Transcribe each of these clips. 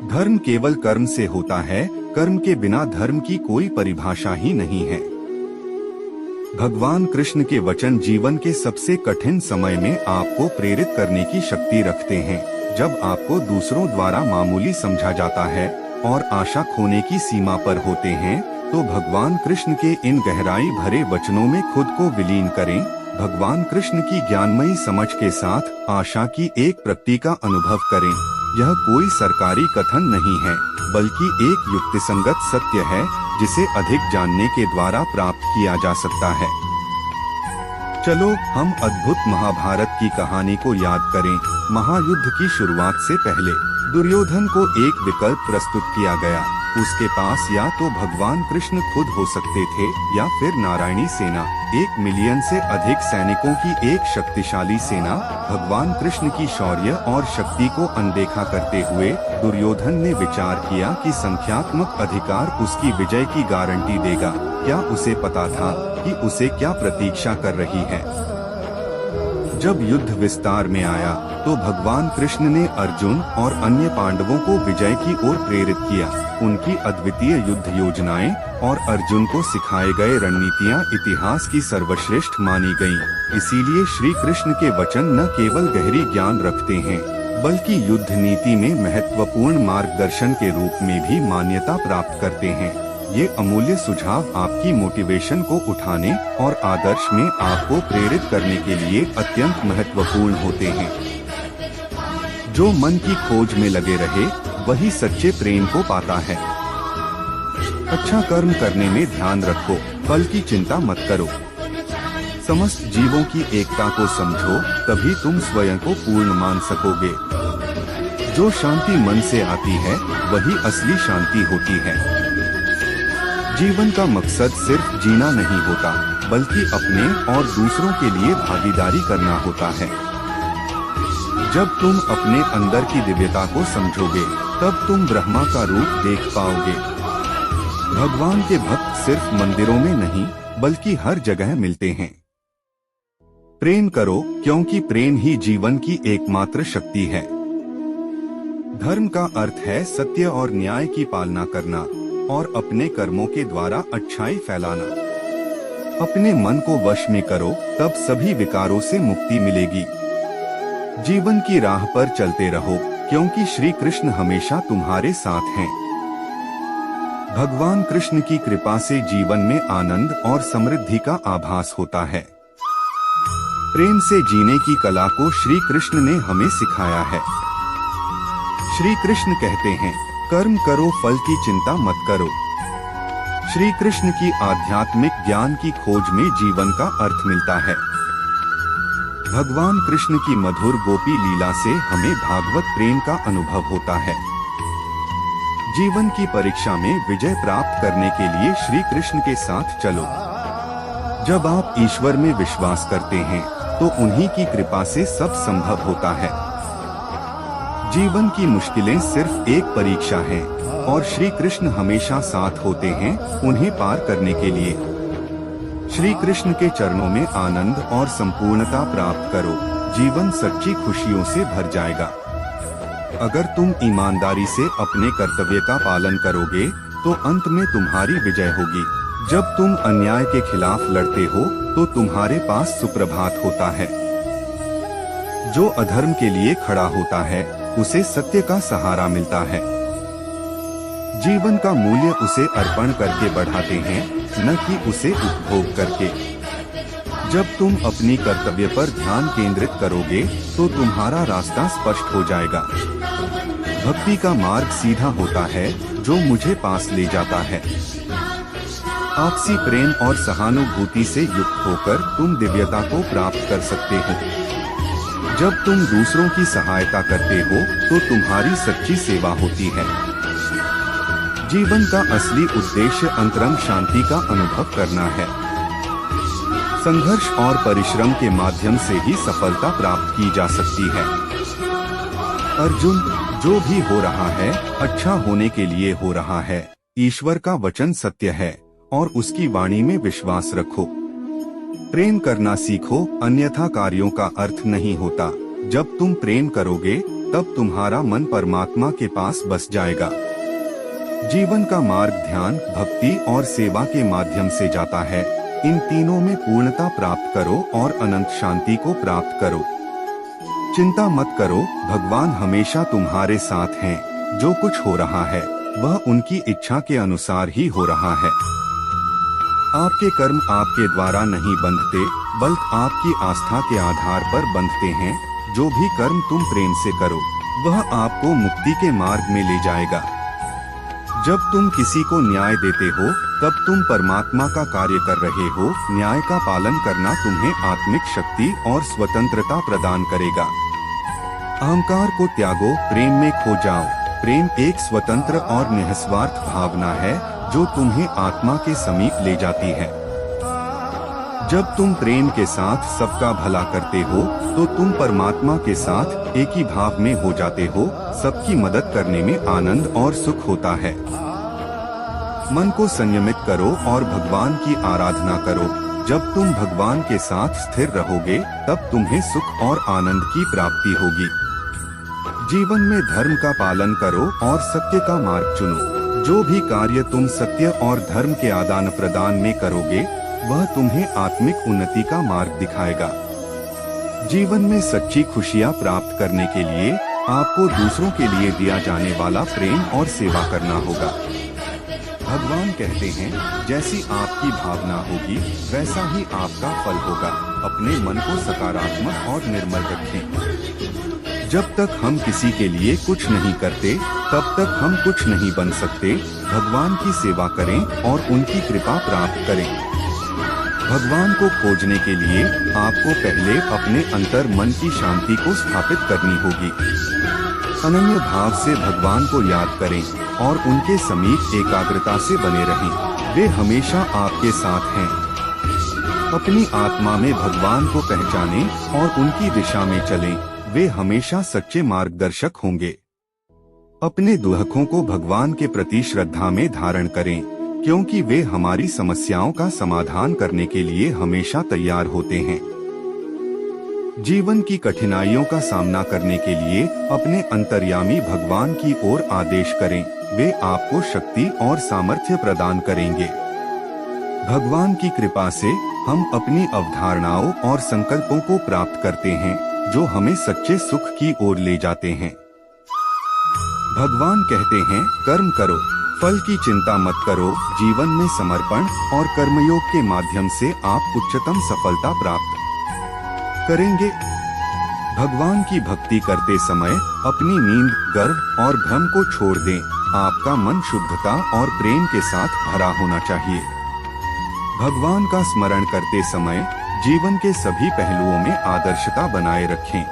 धर्म केवल कर्म से होता है, कर्म के बिना धर्म की कोई परिभाषा ही नहीं है। भगवान कृष्ण के वचन जीवन के सबसे कठिन समय में आपको प्रेरित करने की शक्ति रखते हैं। जब आपको दूसरों द्वारा मामूली समझा जाता है और आशा खोने की सीमा पर होते हैं, तो भगवान कृष्ण के इन गहराई भरे वचनों में खुद को विलीन करें। भगवान कृष्ण की ज्ञानमयी समझ के साथ आशा की एक प्रकृति का अनुभव करें। यह कोई सरकारी कथन नहीं है, बल्कि एक युक्तिसंगत सत्य है जिसे अधिक जानने के द्वारा प्राप्त किया जा सकता है। चलो हम अद्भुत महाभारत की कहानी को याद करें। महायुद्ध की शुरुआत से पहले दुर्योधन को एक विकल्प प्रस्तुत किया गया। उसके पास या तो भगवान कृष्ण खुद हो सकते थे या फिर नारायणी सेना, 1 मिलियन से अधिक सैनिकों की एक शक्तिशाली सेना। भगवान कृष्ण की शौर्य और शक्ति को अनदेखा करते हुए दुर्योधन ने विचार किया कि संख्यात्मक अधिकार उसकी विजय की गारंटी देगा। क्या उसे पता था कि उसे क्या प्रतीक्षा कर रही है? जब युद्ध विस्तार में आया तो भगवान कृष्ण ने अर्जुन और अन्य पांडवों को विजय की ओर प्रेरित किया। उनकी अद्वितीय युद्ध योजनाएं और अर्जुन को सिखाए गए रणनीतियां इतिहास की सर्वश्रेष्ठ मानी गईं। इसीलिए श्री कृष्ण के वचन न केवल गहरी ज्ञान रखते हैं, बल्कि युद्ध नीति में महत्वपूर्ण मार्गदर्शन के रूप में भी मान्यता प्राप्त करते हैं। ये अमूल्य सुझाव आपकी मोटिवेशन को उठाने और आदर्श में आपको प्रेरित करने के लिए अत्यंत महत्वपूर्ण होते हैं। जो मन की खोज में लगे रहे, वही सच्चे प्रेम को पाता है। अच्छा कर्म करने में ध्यान रखो, फल की चिंता मत करो। समस्त जीवों की एकता को समझो, तभी तुम स्वयं को पूर्ण मान सकोगे। जो शांति मन से आती है, वही असली शांति होती है। जीवन का मकसद सिर्फ जीना नहीं होता, बल्कि अपने और दूसरों के लिए भागीदारी करना होता है। जब तुम अपने अंदर की दिव्यता को समझोगे, तब तुम ब्रह्मा का रूप देख पाओगे। भगवान के भक्त सिर्फ मंदिरों में नहीं, बल्कि हर जगह मिलते हैं। प्रेम करो, क्योंकि प्रेम ही जीवन की एकमात्र शक्ति है। धर्म का अर्थ है सत्य और न्याय की पालना करना और अपने कर्मों के द्वारा अच्छाई फैलाना। अपने मन को वश में करो, तब सभी विकारों से मुक्ति मिलेगी। जीवन की राह पर चलते रहो, क्योंकि श्री कृष्ण हमेशा तुम्हारे साथ हैं। भगवान कृष्ण की कृपा से जीवन में आनंद और समृद्धि का आभास होता है। प्रेम से जीने की कला को श्री कृष्ण ने हमें सिखाया है। श्री कृष्ण कहते हैं, कर्म करो, फल की चिंता मत करो। श्री कृष्ण की आध्यात्मिक ज्ञान की खोज में जीवन का अर्थ मिलता है। भगवान कृष्ण की मधुर गोपी लीला से हमें भागवत प्रेम का अनुभव होता है। जीवन की परीक्षा में विजय प्राप्त करने के लिए श्री कृष्ण के साथ चलो। जब आप ईश्वर में विश्वास करते हैं, तो उन्हीं की कृपा से सब संभव होता है। जीवन की मुश्किलें सिर्फ एक परीक्षा है, और श्री कृष्ण हमेशा साथ होते हैं उन्हें पार करने के लिए। श्री कृष्ण के चरणों में आनंद और संपूर्णता प्राप्त करो, जीवन सच्ची खुशियों से भर जाएगा। अगर तुम ईमानदारी से अपने कर्तव्य का पालन करोगे, तो अंत में तुम्हारी विजय होगी। जब तुम अन्याय के खिलाफ लड़ते हो, तो तुम्हारे पास सुप्रभात होता है। जो अधर्म के लिए खड़ा होता है, उसे सत्य का सहारा मिलता है। जीवन का मूल्य उसे अर्पण करके बढ़ाते हैं, न कि उसे उपभोग करके। जब तुम अपनी कर्तव्य पर ध्यान केंद्रित करोगे, तो तुम्हारा रास्ता स्पष्ट हो जाएगा। भक्ति का मार्ग सीधा होता है, जो मुझे पास ले जाता है। आपसी प्रेम और सहानुभूति से युक्त होकर तुम दिव्यता को प्राप्त कर सकते हो। जब तुम दूसरों की सहायता करते हो, तो तुम्हारी सच्ची सेवा होती है। जीवन का असली उद्देश्य अंतरंग शांति का अनुभव करना है। संघर्ष और परिश्रम के माध्यम से ही सफलता प्राप्त की जा सकती है। अर्जुन, जो भी हो रहा है, अच्छा होने के लिए हो रहा है। ईश्वर का वचन सत्य है, और उसकी वाणी में विश्वास रखो। प्रेम करना सीखो, अन्यथा कार्यों का अर्थ नहीं होता। जब तुम प्रेम करोगे, तब तुम्हारा मन परमात्मा के पास बस जाएगा। जीवन का मार्ग ध्यान, भक्ति और सेवा के माध्यम से जाता है। इन तीनों में पूर्णता प्राप्त करो और अनंत शांति को प्राप्त करो। चिंता मत करो, भगवान हमेशा तुम्हारे साथ हैं। जो कुछ हो रहा है वह उनकी इच्छा के अनुसार ही हो रहा है। आपके कर्म आपके द्वारा नहीं बंधते, बल्कि आपकी आस्था के आधार पर बंधते हैं। जो भी कर्म तुम प्रेम से करो वह आपको मुक्ति के मार्ग में ले जाएगा। जब तुम किसी को न्याय देते हो तब तुम परमात्मा का कार्य कर रहे हो। न्याय का पालन करना तुम्हें आत्मिक शक्ति और स्वतंत्रता प्रदान करेगा। अहंकार को त्यागो, प्रेम में खो जाओ। प्रेम एक स्वतंत्र और निस्वार्थ भावना है जो तुम्हें आत्मा के समीप ले जाती है। जब तुम प्रेम के साथ सबका भला करते हो तो तुम परमात्मा के साथ एक ही भाव में हो जाते हो। सबकी मदद करने में आनंद और सुख होता है। मन को संयमित करो और भगवान की आराधना करो। जब तुम भगवान के साथ स्थिर रहोगे तब तुम्हें सुख और आनंद की प्राप्ति होगी। जीवन में धर्म का पालन करो और सत्य का मार्ग चुनो। जो भी कार्य तुम सत्य और धर्म के आदान प्रदान में करोगे वह तुम्हें आत्मिक उन्नति का मार्ग दिखाएगा। जीवन में सच्ची खुशियाँ प्राप्त करने के लिए आपको दूसरों के लिए दिया जाने वाला प्रेम और सेवा करना होगा। भगवान कहते हैं, जैसी आपकी भावना होगी वैसा ही आपका फल होगा। अपने मन को सकारात्मक और निर्मल रखें। जब तक हम किसी के लिए कुछ नहीं करते तब तक हम कुछ नहीं बन सकते। भगवान की सेवा करें और उनकी कृपा प्राप्त करें। भगवान को खोजने के लिए आपको पहले अपने अंतर मन की शांति को स्थापित करनी होगी। अनन्य भाव से भगवान को याद करें और उनके समीप एकाग्रता से बने रहें। वे हमेशा आपके साथ हैं। अपनी आत्मा में भगवान को पहचानें और उनकी दिशा में चलें। वे हमेशा सच्चे मार्गदर्शक होंगे। अपने दुखों को भगवान के प्रति श्रद्धा में धारण करें, क्योंकि वे हमारी समस्याओं का समाधान करने के लिए हमेशा तैयार होते हैं। जीवन की कठिनाइयों का सामना करने के लिए अपने अंतर्यामी भगवान की ओर आदेश करें। वे आपको शक्ति और सामर्थ्य प्रदान करेंगे। भगवान की कृपा से हम अपनी अवधारणाओं और संकल्पों को प्राप्त करते हैं जो हमें सच्चे सुख की ओर ले जाते हैं। भगवान कहते हैं, कर्म करो, फल की चिंता मत करो। जीवन में समर्पण और कर्मयोग के माध्यम से आप उच्चतम सफलता प्राप्त करेंगे। भगवान की भक्ति करते समय अपनी नींद, गर्व और भ्रम को छोड़ दें। आपका मन शुद्धता और प्रेम के साथ भरा होना चाहिए। भगवान का स्मरण करते समय जीवन के सभी पहलुओं में आदर्शता बनाए रखें।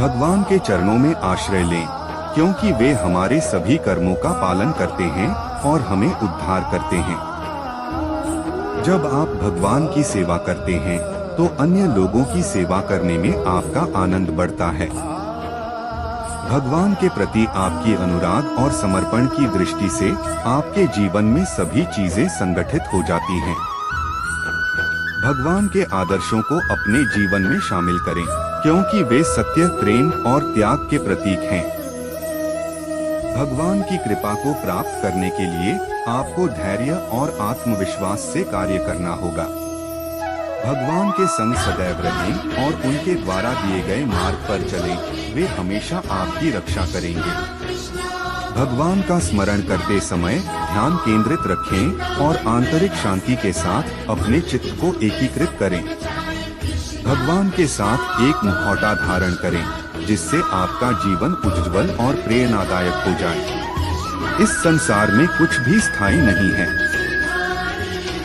भगवान के चरणों में आश्रय लें, क्योंकि वे हमारे सभी कर्मों का पालन करते हैं और हमें उद्धार करते हैं। जब आप भगवान की सेवा करते हैं तो अन्य लोगों की सेवा करने में आपका आनंद बढ़ता है। भगवान के प्रति आपकी अनुराग और समर्पण की दृष्टि से आपके जीवन में सभी चीजें संगठित हो जाती हैं। भगवान के आदर्शों को अपने जीवन में शामिल करें, क्योंकि वे सत्य, प्रेम और त्याग के प्रतीक हैं। भगवान की कृपा को प्राप्त करने के लिए आपको धैर्य और आत्मविश्वास से कार्य करना होगा। भगवान के संग सदैव रहें और उनके द्वारा दिए गए मार्ग पर चलें। वे हमेशा आपकी रक्षा करेंगे। भगवान का स्मरण करते समय ध्यान केंद्रित रखें और आंतरिक शांति के साथ अपने चित्त को एकीकृत करें। भगवान के साथ एक मुखौटा धारण करें, जिससे आपका जीवन उज्जवल और प्रेरणादायक हो जाए। इस संसार में कुछ भी स्थायी नहीं है।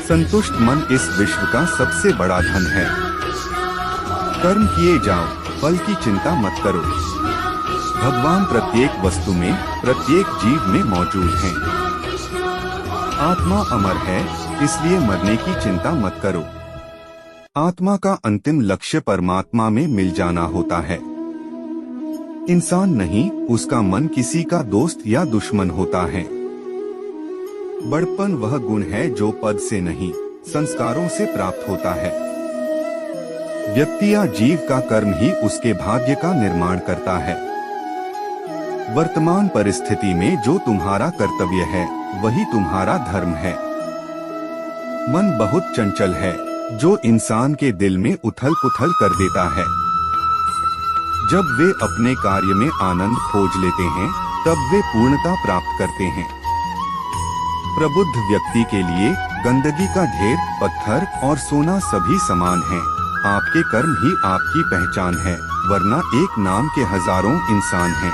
संतुष्ट मन इस विश्व का सबसे बड़ा धन है। कर्म किए जाओ, फल की चिंता मत करो। भगवान प्रत्येक वस्तु में, प्रत्येक जीव में मौजूद हैं। आत्मा अमर है, इसलिए मरने की चिंता मत करो। आत्मा का अंतिम लक्ष्य परमात्मा में मिल जाना होता है। इंसान नहीं, उसका मन किसी का दोस्त या दुश्मन होता है। बड़पन वह गुण है जो पद से नहीं, संस्कारों से प्राप्त होता है। व्यक्ति या जीव का कर्म ही उसके भाग्य का निर्माण करता है। वर्तमान परिस्थिति में जो तुम्हारा कर्तव्य है वही तुम्हारा धर्म है। मन बहुत चंचल है, जो इंसान के दिल में उथल पुथल कर देता है। जब वे अपने कार्य में आनंद खोज लेते हैं, तब वे पूर्णता प्राप्त करते हैं। प्रबुद्ध व्यक्ति के लिए गंदगी का ढेर, पत्थर और सोना सभी समान हैं। आपके कर्म ही आपकी पहचान है, वरना एक नाम के हजारों इंसान हैं।